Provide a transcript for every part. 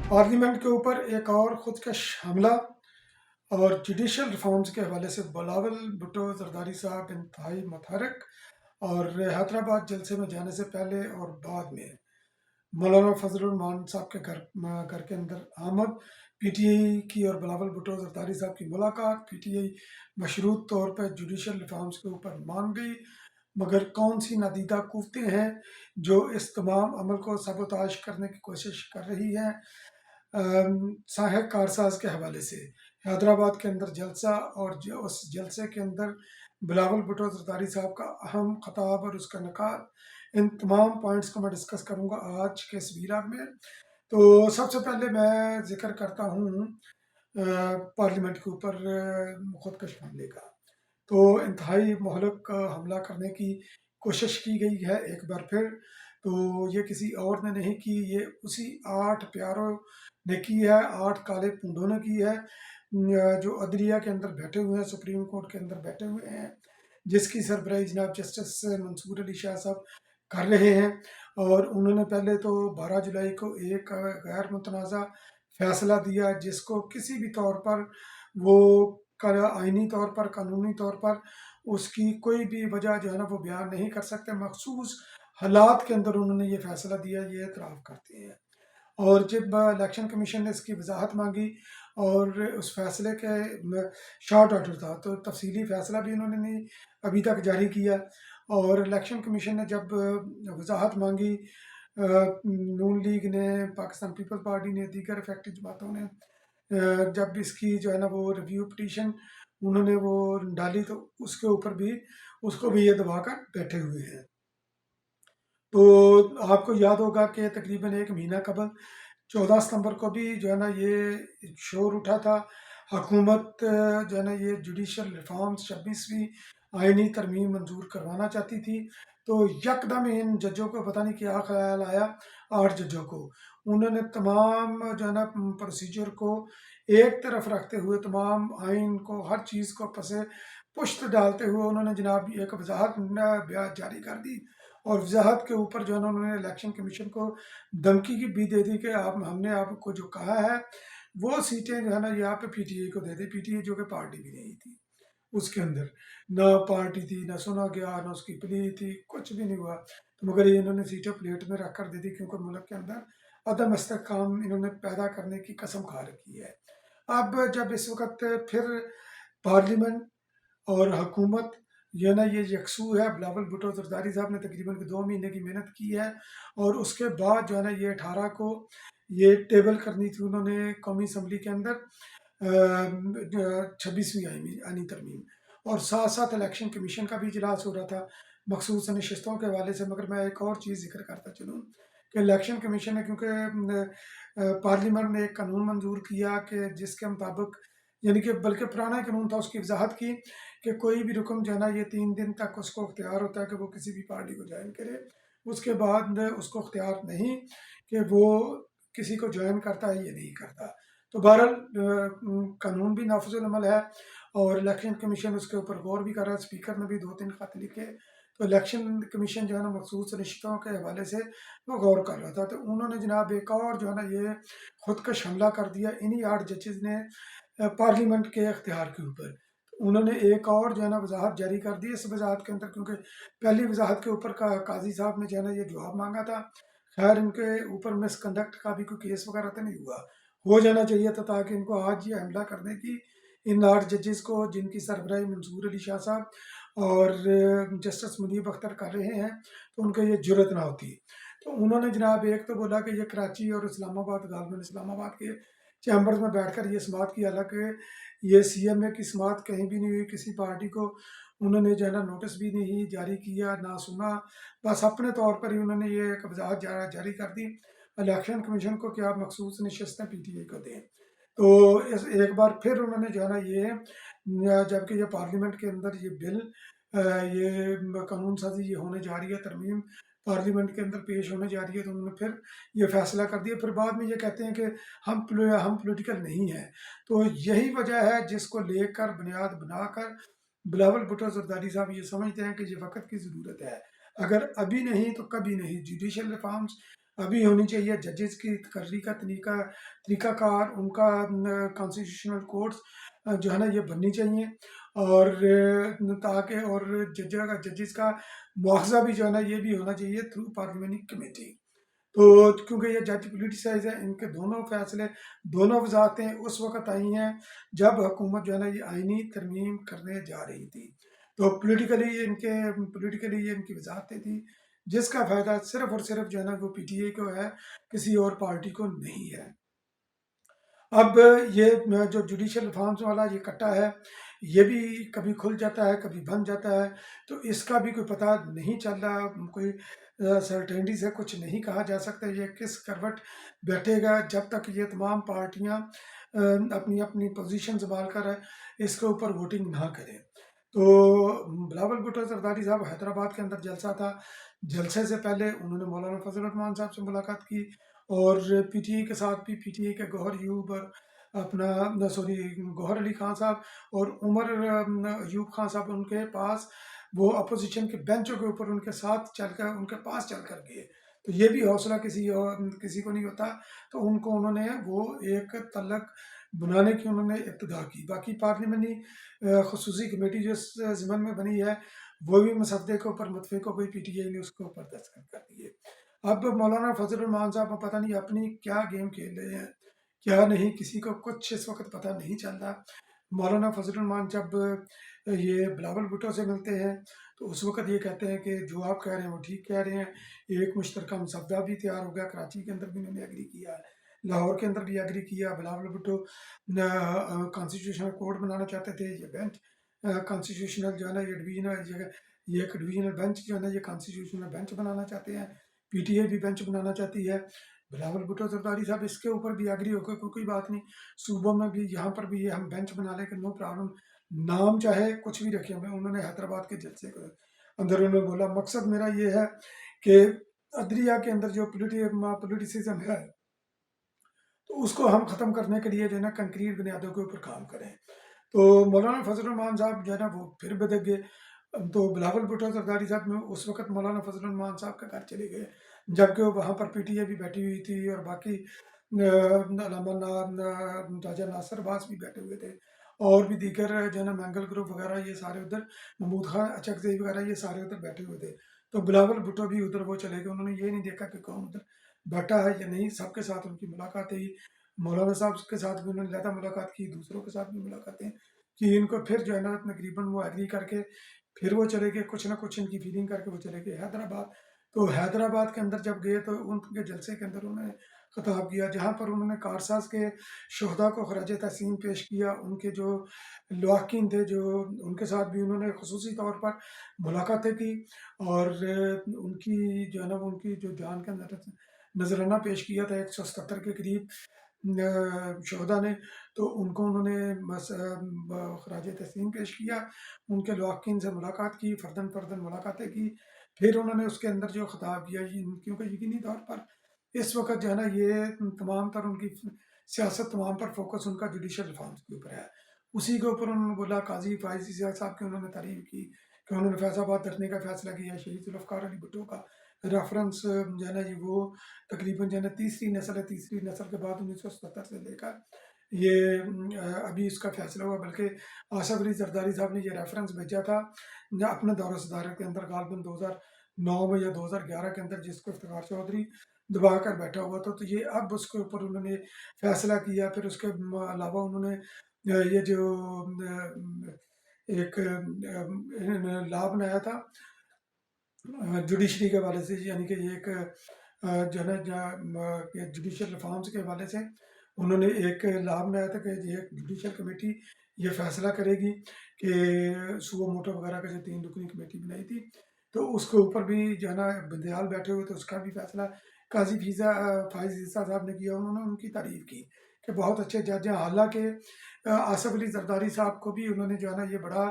Parliament के ऊपर एक और खुदकश हमला और जुडिशल रिफॉर्म्स के हवाले से बिलावल भुट्टो जरदारी साहब इंतहाई मुतहरक। और हैदराबाद जलसे में जाने से पहले और बाद में मौलाना फजलुर रहमान साहब के घर के अंदर आमद, पीटीआई की और बिलावल भुट्टो जरदारी साहब की मुलाकात। पीटीआई मशरूत तौर पर जुडिशल रिफॉर्म्स के ऊपर मान गई, मगर कौन सी नादीदा कुव्वतें हैं जो इस तमाम अमल को सबोताश करने की कोशिश कर रही हैं। साहिब कारसाज के हवाले से हैदराबाद के अंदर जलसा, और उस जलसे के अंदर बिलावल भुट्टो जरदारी साहब का अहम खताब और उसका निकात, इन तमाम पॉइंट्स को मैं डिस्कस करूंगा आज के इस वीलॉग में। तो सबसे पहले मैं जिक्र करता हूँ पार्लियामेंट के ऊपर खुदकश हमले का। तो इंतहाई महलक हमला करने की कोशिश की गई है एक बार फिर। तो ये किसी और ने नहीं की, ये उसी 8 प्यारों ने की है, 8 काले पूंडों ने की है, जो अदलिया के अंदर बैठे हुए हैं, सुप्रीम कोर्ट के अंदर बैठे हुए हैं, जिसकी सरबराही जनाब जस्टिस मंसूर अली शाह साहब कर रहे हैं। और उन्होंने पहले तो 12 जुलाई को एक गैर मुतनाज़ा फैसला दिया, जिसको किसी भी तौर पर वो आइनी तौर पर, कानूनी तौर पर उसकी कोई भी वजह जो है ना वो बयान नहीं कर सकते। मखसूस हालात के अंदर उन्होंने ये फैसला दिया, ये एतराफ़ करते हैं। और जब इलेक्शन कमीशन ने इसकी वजाहत मांगी और उस फैसले के शॉर्ट ऑर्डर था, तो तफसीली फैसला भी इन्होंने नहीं अभी तक जारी किया। और इलेक्शन कमीशन ने जब वजाहत मांगी, नून लीग ने, पाकिस्तान पीपल्स पार्टी ने, दीगर इफेक्टिव जमातों ने जब इसकी जो है ना वो रिव्यू पिटीशन उन्होंने वो डाली, तो उसके ऊपर भी उसको भी ये दबा कर बैठे हुए हैं। तो आपको याद होगा कि तकरीबन एक महीना कबल 14 सितंबर को भी जो है ना ये शोर उठा था। हुकूमत जो है ना ये जुडिशल रिफॉर्म्स 26वीं आइनी तरमीम मंजूर करवाना चाहती थी। तो यकदम इन जजों को पता नहीं क्या ख्याल आया, 8 जजों को, उन्होंने तमाम जो है ना प्रोसीजर को एक तरफ रखते हुए, तमाम आइन को, हर चीज़ को पसे पुश्त डालते हुए उन्होंने जनाब एक वजाहत जारी कर दी। और वजाहत के ऊपर जो है ना उन्होंने इलेक्शन कमीशन को धमकी की भी दे दी कि आप, हमने आपको जो कहा है वो सीटें जो है ना ये आप पीटीआई को दे दी। पीटीआई जो कि पार्टी भी नहीं थी, उसके अंदर ना पार्टी थी, ना सुना गया, ना उसकी प्ली थी, कुछ भी नहीं हुआ। तो मगर ये इन्होंने सीटें प्लेट में रख कर दे दी, क्योंकि मुल्क के अंदर अदम इस्तेहकाम इन्होंने पैदा करने की कसम खा रखी है। अब जब इस वक्त फिर पार्लियामेंट और हुकूमत जो है ना ये यकसू है, बिलावल भुट्टो जरदारी साहब ने तकरीबन 2 महीने की मेहनत की है, और उसके बाद जो है ना ये 18 को ये टेबल करनी थी उन्होंने कौमी असम्बली के अंदर 26वीं आईनी तरमीम। और साथ साथ इलेक्शन कमीशन का भी इजलास हो रहा था मखसूस नशस्तों के हवाले से। मगर मैं एक और चीज़ जिक्र करता चलूँ कि इलेक्शन कमीशन ने, क्योंकि पार्लियामेंट ने एक कानून मंजूर किया कि जिसके मुताबिक, यानी कि बल्कि पुराना कानून था, उसकी वजाहत की कि कोई भी रुकन जो है ना ये 3 दिन तक उसको अख्तियार होता है कि वो किसी भी पार्टी को ज्वाइन करे। उसके बाद उसको अख्तियार नहीं कि वो किसी को ज्वाइन करता है, ये नहीं करता। तो बहरहाल कानून भी नाफिजुल अमल है, और इलेक्शन कमीशन उसके ऊपर गौर भी कर रहा है। स्पीकर ने भी 2-3 खत लिखे। तो इलेक्शन कमीशन जो है ना मखसूस रिश्तों के हवाले से वो गौर कर रहा था। तो उन्होंने जनाब एक और जो है ना ये खुदकश हमला कर दिया इन्हीं 8 जजेज़ ने पार्लियामेंट के अख्तियार के ऊपर। उन्होंने एक और जो है ना वजाहत जारी कर दी इस वजाहत के अंदर, क्योंकि पहली वजाहत के ऊपर काजी साहब ने जो है ना ये जवाब मांगा था। खैर इनके ऊपर मिसकंडक्ट का भी कोई केस वगैरह तो नहीं हुआ, हो जाना चाहिए था, ताकि इनको आज ये हमला करने की, इन 8 जजेस को जिनकी सरबराही मंसूर अली शाह साहब और जस्टिस मुनीब अख्तर कर रहे हैं, तो उनको ये जुर्रत ना होती। तो उन्होंने जनाब एक तो बोला कि ये कराची और इस्लामाबाद, गालबन इस्लामाबाद के चैम्बर्स में बैठकर ये समात की, हालांकि ये सीएमए की समात कहीं भी नहीं हुई, किसी पार्टी को उन्होंने जो है ना नोटिस भी नहीं जारी किया, ना सुना। बस अपने तौर पर ही उन्होंने ये एक वजाहत जारी कर दी इलेक्शन कमीशन को कि आप मखसूस नशस्तें पीटीआई को दें। तो इस एक बार फिर उन्होंने जो है ना ये, जबकि ये पार्लियामेंट के अंदर ये बिल, ये कानून साजी ये होने जा रही है, तरमीम पार्लियामेंट के अंदर पेश होने जा रही है, तो उन्होंने फिर ये फैसला कर दिया। फिर बाद में ये कहते हैं कि हम पॉलिटिकल नहीं हैं। तो यही वजह है जिसको लेकर बुनियाद बनाकर बिलावल भुट्टो जरदारी साहब ये समझते हैं कि ये वक्त की ज़रूरत है। अगर अभी नहीं तो कभी नहीं। जुडिशल रिफॉर्म्स अभी होनी चाहिए। जजेस की तकर्री का तरीका कार, उनका कॉन्स्टिट्यूशनल कोर्ट्स जो है ना ये बननी चाहिए। और ताकि और जजेस का मुआवजा भी जो है ना ये भी होना चाहिए थ्रू पार्लियामेंट्री कमेटी। तो क्योंकि ये जज पोलिटिसाइज है, इनके दोनों फैसले, दोनों वजारतें उस वक्त आई हैं जब हुकूमत जो है ना ये आइनी तरमीम करने जा रही थी। तो पोलिटिकली ये इनकी वजारतें थी, जिसका फायदा सिर्फ और सिर्फ जो है ना वो पीटीआई को है, किसी और पार्टी को नहीं है। अब ये जो जुडिशल रिफॉर्म्स वाला ये कट्टा है, ये भी कभी खुल जाता है, कभी बंद जाता है, तो इसका भी कोई पता नहीं चल रहा। कोई सर्टेनिटी से कुछ नहीं कहा जा सकता ये किस करवट बैठेगा जब तक ये तमाम पार्टियां अपनी अपनी पोजीशन संभाल कर इसके ऊपर वोटिंग ना करें। तो बिलावल भुट्टो जरदारी साहब हैदराबाद के अंदर जलसा था, जलसे से पहले उन्होंने मौलाना फजल रहमान साहब से मुलाकात की, और पीटीआई के साथ भी पीटीआई के गौहर यूब और अपना सॉरी गौहर अली खान साहब और उमर यूब खान साहब उनके पास वो अपोजिशन के बेंचों के ऊपर उनके साथ चलकर उनके पास चल कर गए। तो ये भी हौसला किसी को नहीं होता। तो उनको उन्होंने वो एक तलक बनाने की उन्होंने इब्तदा की। बाकी पार्लियामेंट्री खसूसी कमेटी जो इस ज़िम्मन में बनी है, वो भी मसदे के ऊपर मुतफिक हो गई, पीटीआई ने उसके ऊपर दस्तखत कर दिए। अब मौलाना फजल रहमान साहब पता नहीं अपनी क्या गेम खेल रहे हैं, क्या नहीं, किसी को कुछ इस वक्त पता नहीं चल रहा। मौलाना फजल रहमान जब ये बिलावल भुट्टो से मिलते हैं तो उस वक्त ये कहते हैं कि जो आप कह रहे हैं वो ठीक कह रहे हैं। एक मुश्तरका मसवदा भी तैयार हो गया, कराची के अंदर भी उन्होंने एग्री किया है, लाहौर के अंदर भी एग्री किया। बिलावल भुट्टो कॉन्स्टिट्यूशनल कोर्ट बनाना चाहते थे, ये बेंच कॉन्स्टिट्यूशनल जो है ना ये एक डिवीजनल बेंच जो है ना ये कॉन्स्टिट्यूशनल बेंच बनाना चाहते हैं। पीटीआई भी बेंच बनाना चाहती है। बिलावल भुट्टो जरदारी साहब इसके ऊपर भी एग्री होकर कोई बात नहीं, सूबों में भी यहाँ पर भी ये हम बेंच बना लेंगे, नो प्रॉब्लम, नाम चाहे कुछ भी रखे हमें। उन्होंने हैदराबाद के जलसे के अंदर उन्होंने बोला मकसद मेरा ये है कि अदलिया के अंदर जो पोलिटिसिज्म है तो उसको हम ख़त्म करने के लिए जो है ना कंक्रीट बुनियादों के ऊपर काम करें। तो मौलाना फजल रहमान साहब जो है ना वो फिर बदल गए। तो बिलावल भुट्टो जरदारी साहब में उस वक्त मौलाना फजल रहमान साहब का घर चले गए, जबकि वहाँ पर पीटीआई भी बैठी हुई थी और बाकी राजा नासिर अब्बास भी बैठे हुए थे, और भी दीगर जो है ना मैंगल ग्रुप वगैरह ये सारे उधर, महमूद खान अचकजई वगैरह ये सारे उधर बैठे हुए थे। तो बिलावल भुट्टो भी उधर वो चले गए, उन्होंने ये नहीं देखा कि कौन उधर बैठा है या नहीं, सबके साथ उनकी मुलाकात हुई। मौलाना साहब के साथ भी उन्होंने ज़्यादा मुलाकात की, दूसरों के साथ भी मुलाकातें कि इनको फिर जो है ना तकरीबन वो एग्री करके फिर वो चले गए, कुछ ना कुछ इनकी फीलिंग करके वो चले गए हैदराबाद। तो हैदराबाद के अंदर जब गए तो उनके जलसे के अंदर उन्होंने खिताब किया, जहाँ पर उन्होंने कारसाज के शहदा को खराज तहसीन पेश किया। उनके जो लवाकिन थे जो उनके साथ भी उन्होंने खसूसी तौर पर मुलाकातें की, और उनकी जो है ना उनकी जो जान के अंदर नजराना पेश किया था 177 के करीब शहदा ने। तो उनको उन्होंने बस खराज तहसीन पेश किया, उनके लवाकिन से मुलाकात की, फ़र्दन फ़र्दन मुलाकातें की। फिर उन्होंने उसके अंदर जो खिताब किया, क्योंकि यकीनी तौर पर इस वक्त जो है ना ये तमाम तर उनकी सियासत, तमाम पर फोकस उनका जुडिशल रिफॉर्म्स के ऊपर है। उसी के ऊपर उन्होंने बोला, काजी फायजी साहब की उन्होंने तारीफ की कि उन्होंने फैसलाबाद धरने का फैसला किया। शहीद जुल्फ़िकार अली भुट्टो का रेफरेंस जो है ना ये वो तकरीबन जो है ना तीसरी नस्ल है, तीसरी नस्ल के बाद 1977 से लेकर ये अभी इसका फैसला हुआ। बल्कि आसफ अली जरदारी साहब ने ये रेफरेंस भेजा था अपने दौर सदारत के अंदर गालबन 2009 में या 2011 के अंदर, जिसको इफ्तिखार चौधरी दबा कर बैठा हुआ था। तो ये अब उसके ऊपर उन्होंने फैसला किया। फिर उसके अलावा उन्होंने ये जो एक लाभ बनाया था जुडिशरी के हवाले से, यानी कि ये एक जो है ना जुडिशल रिफॉर्म्स के हवाले से उन्होंने एक लाभ बनाया था कि ये जुडिशल कमेटी ये फैसला करेगी कि सुबह मोटो वगैरह का जो 3 रुकनी कमेटी बनाई थी, तो उसके ऊपर भी जो है ना बंदयाल बैठे हुए थे, उसका भी फैसला काजी फाइज ईसा साहब ने किया। उन्होंने उनकी तारीफ की कि बहुत अच्छे जज हैं। हालांकि आसफ अली जरदारी साहब को भी उन्होंने जो है ना ये बड़ा,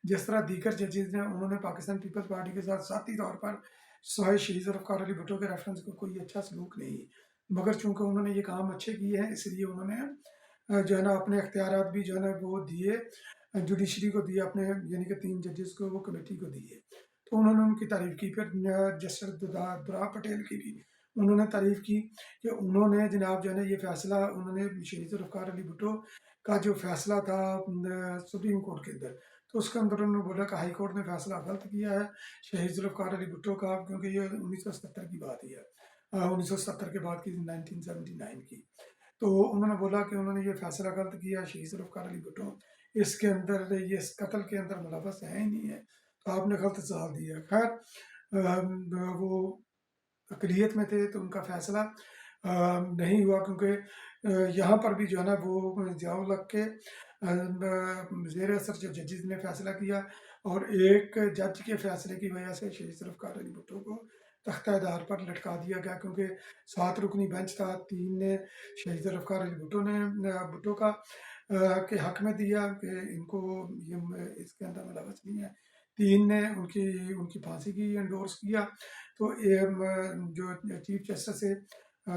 जिस तरह दीगर जजेज ने उन्होंने पाकिस्तान पीपल्स पार्टी के साथ साथी तौर पर सवाए शहीद जुल्फ़िकार अली भुट्टो के रेफरेंस को कोई अच्छा सलूक नहीं, मगर चूंकि उन्होंने ये काम अच्छे किए हैं इसलिए उन्होंने जो है ना अपने अख्तियारात भी जो है ना वो दिए जुडिशरी को दिए, अपने यानी कि 3 जजेस को वो कमेटी को दिए। तो उन्होंने उनकी तारीफ की। फिर जस्टिस दुरा पटेल की भी انہوں نے تعریف کی کہ انہوں نے جناب جو ہے نا یہ فیصلہ انہوں نے شہید ذوالفقار علی بھٹو کا جو فیصلہ تھا سپریم کورٹ کے اندر، تو اس کے اندر انہوں نے بولا کہ ہائی کورٹ نے فیصلہ غلط کیا ہے شہید ذوالفقار علی بھٹو کا، کیونکہ یہ 1970 کی بات ہی ہے، 1970 کے بعد کی 1979 کی۔ تو انہوں نے بولا کہ انہوں نے یہ فیصلہ غلط کیا، شہید ذوالفقار علی بھٹو اس کے اندر یہ اس قتل کے اندر ملوث ہے ہی نہیں ہے، تو آپ نے غلط سزا دی ہے۔ خیر وہ اقلیت میں تھے تو ان کا فیصلہ نہیں ہوا، کیونکہ یہاں پر بھی جو ہے نا وہ ضیاء الحق کے زیر اثر جو ججز نے فیصلہ کیا، اور ایک جج کے فیصلے کی وجہ سے شہید ذوالفقار علی بھٹو کو تختہ دار پر لٹکا دیا گیا، کیونکہ 7 رکنی بینچ تھا، 3 نے شہید ذوالفقار علی بھٹو کا کے حق میں دیا کہ ان کو یہ اس کے اندر ملوث نہیں ہے، 3 نے ان کی پھانسی کی انڈورس کیا۔ تو جو چیف جسٹس ہے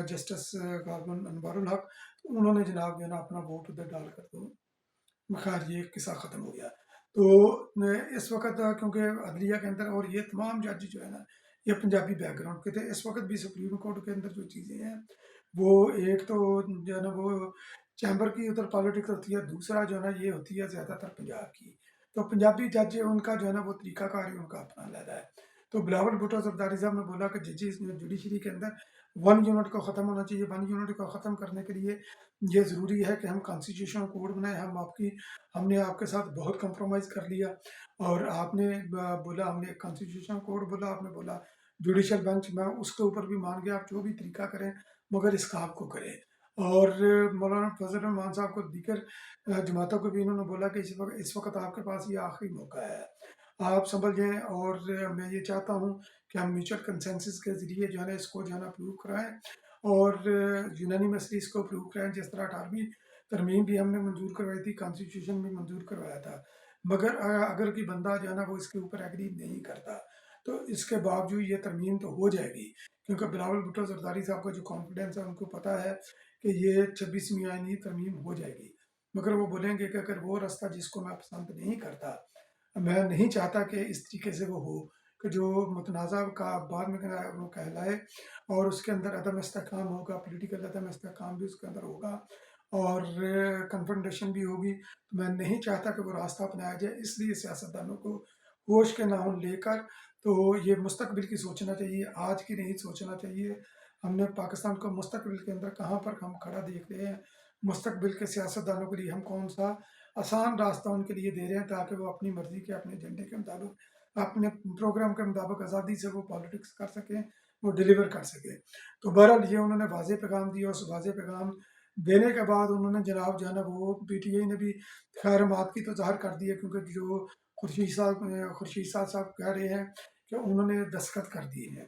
جسٹس غالباً انوار الحق، تو انہوں نے جناب جو ہے نا اپنا ووٹ ادھر ڈال کر تو خیر یہ قصہ ختم ہو گیا۔ تو اس وقت کیونکہ عدلیہ کے اندر اور یہ تمام جج جو ہے نا یہ پنجابی بیک گراؤنڈ کے تھے، اس وقت بھی سپریم کورٹ کے اندر جو چیزیں ہیں وہ ایک تو جو ہے نا وہ چیمبر کی ادھر پالیٹکس ہوتی ہے، دوسرا جو ہے نا یہ ہوتی ہے زیادہ تر پنجاب کی، تو پنجابی جج ان کا جو ہے نا وہ طریقہ کار ہی ان کا اپنا علیحدہ ہے۔ تو بلاول بھٹو زرداری صاحب نے بولا کہ ججز جوڈیشری کے اندر 1 یونٹ کو ختم ہونا چاہیے، 1 یونٹ کو ختم کرنے کے لیے یہ ضروری ہے کہ ہم کانسٹیٹیوشن کوڈ بنائیں، ہم نے آپ کے ساتھ بہت کمپرومائز کر لیا، اور آپ نے بولا ہم نے ایک کانسٹیٹیوشن کوڈ بولا، آپ نے بولا جوڈیشل بینچ، میں اس کے اوپر بھی مان گیا، آپ جو بھی طریقہ کریں مگر اس کام کو کریں۔ اور مولانا فضل الرحمان صاحب کو دیگر جماعتوں کو بھی انہوں نے بولا کہ اس وقت آپ کے پاس یہ آخری موقع ہے، آپ سنبھل جائیں، اور میں یہ چاہتا ہوں کہ ہم میوچل کنسنسس کے ذریعے جو ہے نا اس کو جو ہے نا اپروو کرائیں، اور یونانیمسلی اس کو اپروو کرائیں، جس طرح 18ویں ترمیم بھی ہم نے منظور کروائی تھی، کانسٹیٹیوشن بھی منظور کروایا تھا، مگر اگر کوئی بندہ جو ہے نا وہ اس کے اوپر ایگری نہیں کرتا تو اس کے باوجود یہ ترمیم تو ہو جائے گی، کیونکہ بلاول بھٹو زرداری صاحب کا جو کانفیڈنس ہے ان کو پتہ ہے کہ یہ 26ویں آئینی ترمیم ہو جائے گی، مگر وہ بولیں گے کہ اگر وہ راستہ جس کو میں پسند نہیں کرتا، میں نہیں چاہتا کہ اس طریقے سے وہ ہو کہ جو متنازع کا بعد میں وہ کہلائے، اور اس کے اندر عدم استحکام ہوگا، پولیٹیکل عدم استحکام بھی اس کے اندر ہوگا، اور کنفرنٹیشن بھی ہوگی، تو میں نہیں چاہتا کہ وہ راستہ اپنایا جائے، اس لیے سیاستدانوں کو ہوش کے ناخن لے کر تو یہ مستقبل کی سوچنا چاہیے، آج کی نہیں سوچنا چاہیے۔ ہم نے پاکستان کو مستقبل کے اندر کہاں پر ہم کھڑا دیکھ رہے ہیں، مستقبل کے سیاستدانوں کے لیے ہم کون سا آسان راستہ ان کے لیے دے رہے ہیں تاکہ وہ اپنی مرضی کے اپنے ایجنڈے کے مطابق اپنے پروگرام کے مطابق آزادی سے وہ پالیٹکس کر سکیں، وہ ڈیلیور کر سکیں۔ تو بہرحال یہ انہوں نے واضح پیغام دیا، اس واضح پیغام دینے کے بعد انہوں نے جناب جو ہے نا وہ پی ٹی آئی نے بھی خیر مات کی تو ظاہر کر دی ہے، کیونکہ جو خورشید صاحب کہہ رہے ہیں کہ انہوں نے دستخط کر دیے ہیں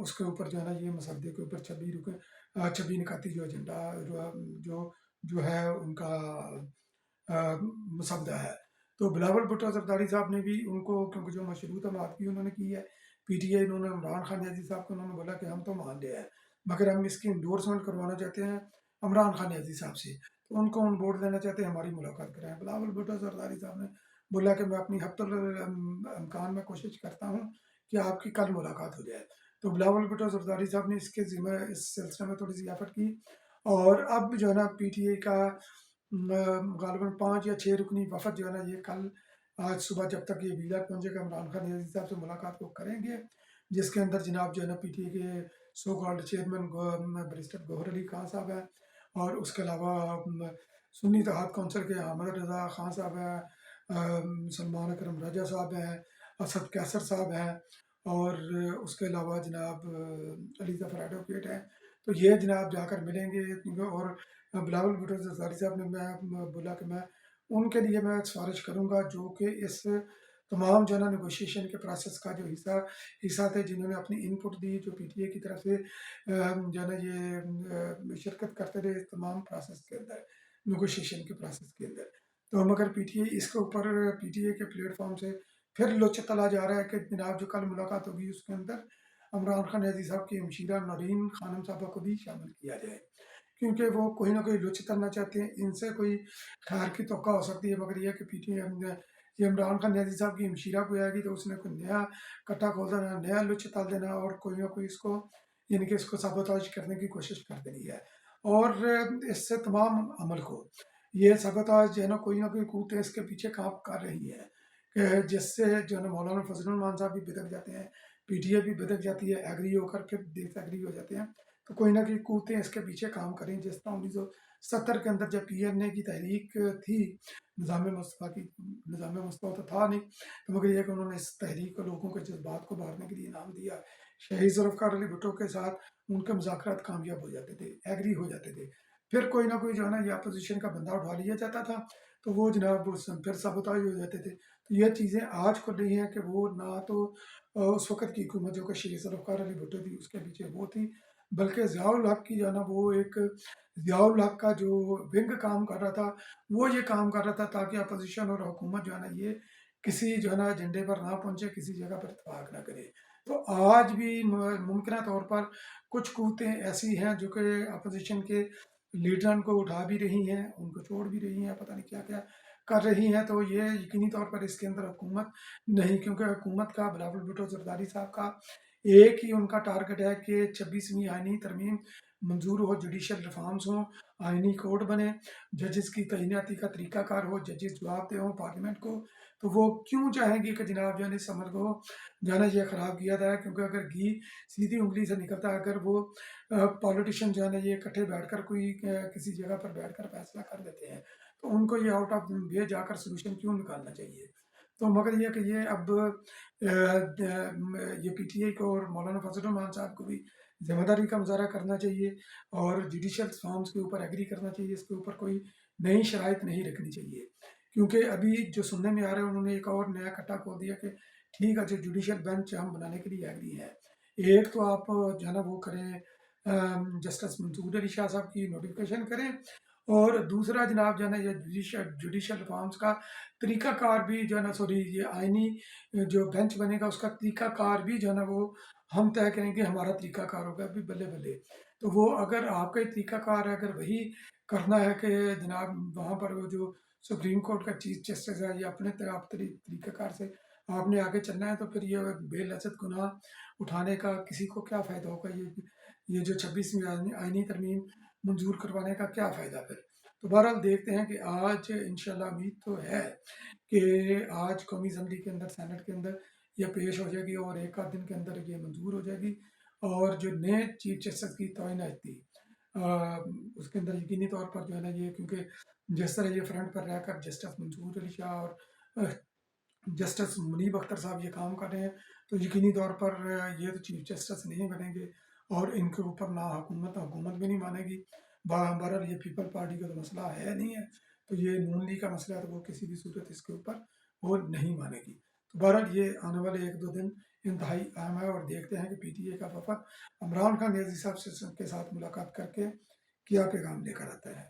اس کے اوپر جو ہے نا یہ مسودے کے اوپر 26 نکاتی جو ایجنڈا جو ہے ان کا مسودہ ہے۔ تو بلاول بھٹو زرداری صاحب نے بھی ان کو، کیونکہ جو مشروط معافی انہوں نے کی ہے پی ٹی آئی، انہوں نے عمران خان نیازی صاحب کو انہوں نے بولا کہ ہم تو مان لے ہیں، مگر ہم اس کی انڈورسمنٹ کروانا چاہتے ہیں عمران خان نیازی صاحب سے، تو ان کو آن بورڈ لینا چاہتے ہیں، ہماری ملاقات کرائیں۔ بلاول بھٹو زرداری صاحب نے بولا کہ میں اپنی حد الامکان میں کوشش کرتا ہوں کہ آپ کی کل ملاقات ہو جائے۔ تو بلاول بھٹو زرداری صاحب نے اس سلسلے میں تھوڑی سی ایفرٹ کی، اور اب جو ہے نا پی ٹی آئی کا غالباً 5 یا 6 رکنی وفد جو ہے نا یہ کل آج صبح جب تک یہ ویلا پہنچے گا عمران خان نیازی صاحب سے ملاقات کو کریں گے، جس کے اندر جناب جو ہے نا پی ٹی آئی کے سو کالڈ چیئرمین بیرسٹر گوہر علی خان صاحب ہیں، اور اس کے علاوہ سنی اتحاد کونسل کے احمد رضا خان صاحب ہیں، سلمان اکرم راجہ صاحب ہیں، اسد کیسر صاحب ہیں، اور اس کے علاوہ جناب علی ظفر ایڈوکیٹ ہیں، تو یہ جناب جا کر ملیں گے، اور بلاول بھٹو زرداری صاحب نے میں بولا کہ میں ان کے لیے میں سفارش کروں گا جو کہ اس تمام جو ہے نا نیگوشیشن کے پروسیس کا جو حصہ تھے، جنہوں نے اپنی ان پٹ دی، جو پی ٹی اے کی طرف سے جو ہے نا یہ شرکت کرتے رہے اس تمام پروسیس کے اندر، نیگوشیشن کے پروسیس کے اندر، تو مگر پی ٹی اے اس کے اوپر پی ٹی اے کے پلیٹ فارم سے پھر لوچ چلا جا رہا ہے کہ جناب جو کل ملاقات ہوگی اس کے اندر عمران خان نیازی صاحب کی ہمشیرہ نورین خانم صاحبہ کو بھی شامل کیا جائے، کیونکہ وہ کوئی نہ کوئی لچ کرنا چاہتے ہیں، ان سے کوئی خیر کی توقع ہو سکتی ہے، مگر یہ کہ پی ٹی ایم یہ عمران خان نیازی صاحب کی ہمشیرہ کوئی آئے گی تو اس نے کوئی نیا کٹا کھول دینا، نیا لچ تل دینا، اور کوئی نہ کوئی اس کو यानी कि इसको साबोताज करने की कोशिश कर देनी है। और इससे तमाम अमल को ये साबोताज जो है ना कोई कूटें इसके पीछे काम कर रही है कि जिससे जो है ना मौलाना फजल रहमान साहब भी बिदक जाते हैं, पीटीए भी बिदक जाती है, एग्री होकर फिर डिसएग्री हो जाते हैं। तो कोई ना कोई कूतें इसके पीछे काम करें। जिस तरह 1970 के अंदर जब पीएनए की तहरीक थी, निज़ाम मुस्तफ़ा तो था नहीं, तो मगर ये कि उन्होंने इस तहरीक को, लोगों के जज्बात को बांटने के लिए नाम दिया। शहीद जुल्फ़िकार अली भुट्टो के साथ उनके मुज़ाकरात कामयाब हो जाते थे, एग्री हो जाते थे। फिर कोई ना कोई जो है ना ये अपोजिशन का बंदा उठा लिया जाता था, तो वो जनाब फिर साबुताज हो जाते थे। तो ये चीज़ें आज खुल रही हैं कि वो ना तो उस वक़्त की हुकूमत जो कि शहीद जुल्फ़िकार अली भुट्टो थी उसके पीछे वो थी, बल्कि ज़ियाउल हक की जो है ना वो एक ज़ियाउल हक का जो विंग काम कर रहा था, वो ये काम कर रहा था ताकि अपोजिशन और हुकूमत जो है ना ये किसी जो है ना एजेंडे पर ना पहुँचे, किसी जगह पर इत्तेफाक ना करे। तो आज भी मुमकिन तौर पर कुछ कुव्वतें ऐसी हैं जो कि अपोजिशन के लीडरन को उठा भी रही हैं, उनको छोड़ भी रही हैं, पता नहीं क्या-क्या कर रही हैं। तो ये यकीनी तौर पर इसके अंदर हुकूमत नहीं, क्योंकि हुकूमत का बिलावल भुट्टो ज़रदारी साहब का एक ही उनका टारगेट है कि 26वीं आईनी तरमीम मंजूर हो, जुडिशल रिफॉर्म्स हों, आईनी कोड बने, जजेस की तैनाती का तरीकाकार हो, जजेस जवाबदेह हों पार्लियामेंट को। तो वो क्यों चाहेंगे कि जनाब जो है इस अमल को जो है ना ये ख़राब किया जाए, क्योंकि अगर घी सीधी उंगली से निकलता है, अगर वो पॉलिटिशियन जो है ना ये इकट्ठे बैठकर कोई किसी जगह पर बैठकर फैसला कर देते हैं, तो उनको ये आउट ऑफ वे जाकर सोल्यूशन क्यों निकालना चाहिए। तो मगर ये कि ये अब ये पीटीआई को और मौलाना फजल रहमान साहब को भी जिम्मेदारी का मुजाहरा करना चाहिए और जुडिशल रिफॉर्म्स के ऊपर एग्री करना चाहिए। इसके ऊपर कोई नई शराइत नहीं रखनी चाहिए, क्योंकि अभी जो सुनने में आ रहा है उन्होंने एक और नया कट्टा खोल दिया कि ठीक है जो जुडिशल बेंच हम बनाने के लिए एग्री है, एक तो आप जो है ना वो करें, जस्टिस मंसूर अली शाह साहब की नोटिफिकेशन करें, और दूसरा जनाब जो है ना ये जुडिशल रिफॉर्म्स का तरीकाकार भी जो है ना, सॉरी ये आइनी जो बेंच बनेगा उसका तरीकाकार भी जो है ना वो हम तय करेंगे, हमारा तरीकाकार होगा। अभी बल्ले बल्ले, तो वो अगर आपका ही तरीकाकार है, अगर वही करना है कि जनाब वहाँ पर वो जो सुप्रीम कोर्ट का चीफ जस्टिस है ये अपने तरीकाकार से आपने आगे चलना है, तो फिर ये बेलजत गुनाह उठाने का किसी को क्या फ़ायदा होगा। ये जो 26वीं आईनी तरमीम मंजूर करवाने का क्या फ़ायदा फिर। तो बहरहाल देखते हैं कि आज इंशाल्लाह उम्मीद तो है कि आज कौमी असम्बली के अंदर, सेनेट के अंदर ये पेश हो जाएगी और एक आध दिन के अंदर ये मंजूर हो जाएगी। और जो नए चीफ जस्टिस की तैनाती थी उसके अंदर यकीनी तौर पर जो है ना ये, क्योंकि जिस तरह ये फ्रंट पर रहकर जस्टिस मंसूर अली शाह और जस्टिस मुनीब अख्तर साहब ये काम कर रहे हैं, तो यकीनी तौर पर ये तो चीफ जस्टिस नहीं बनेंगे और इनके ऊपर ना हुकूमत भी नहीं मानेगी। बहरहाल ये पीपल पार्टी का तो मसला है नहीं है, तो ये नून लीग का मसला है, तो वो किसी भी सूरत इसके ऊपर वो नहीं मानेगी। तो बहरहाल ये आने वाले एक दो दिन इंतहाई अहम है, और देखते हैं कि पीटीए का वफद इमरान खान नियाज़ी साहब के साथ मुलाकात करके क्या पैगाम लेकर आता है।